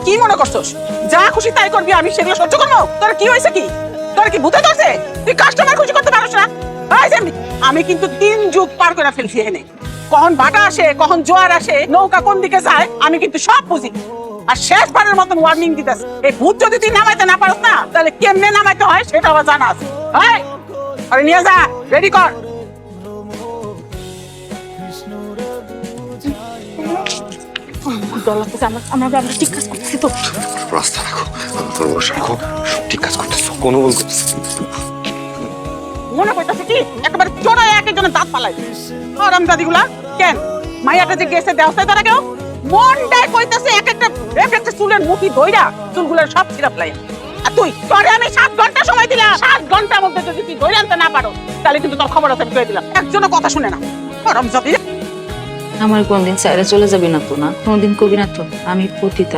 কি মনে করছস যা খুশি তাই করবি আমি সেগুলো সহ্য করবো? তোর কি হয়েছে কি? তোর কি ভূতে ধরছে? তুই কাস্টমার খুশি করতে পারছ না? আমি কিন্তু 3 যুগ পার করে ফেলছি এখানে। কখন ভাটা আসে, কখন জোয়ার আসে, নৌকা কোন দিকে যায় আমি কিন্তু সব বুঝি। আর শেষবারের মতন ওয়ার্নিং দিতেছ, এই ভূত যদি তুই নামাইতে না পারস না তাহলে কেমনে নামাইতে হয় সেটা আবার জানা আছে। আরে নিয়ে যা, রেডি কর। আমরা ঠিক কাজ করতেছি তো। রাস্তা রাখো, তোর ভরসা রাখো, সব ঠিক কাজ করতেছো, কোনো ভুল করতেছো। মনে করতেছে কি একেবারে চড়ায় এক একজনের দাঁত পালাই আরাম দাদিগুলা। কেন মাইয়াটা যে গেছে দেওয়াই তারা কেউ মনটাই কইতাছে এক একটা চুলের মুঠি ধইরা চুলগুলোর সব ছিঁড়া ফেলাই। আর তুই তোরে আমি 7 ঘন্টা সময় দিলাম, 7 ঘন্টার মধ্যে যদি তুই ধরে আনতে না পারো তাহলে কিন্তু তোর খবর আছে আমি কয়ে দিলাম। একজনও কথা শুনে না আরাম জাতি। আমার কোনদিন চাইলে চলে যাবি না তো, না কোনদিন কবি না তো আমি পতিতা।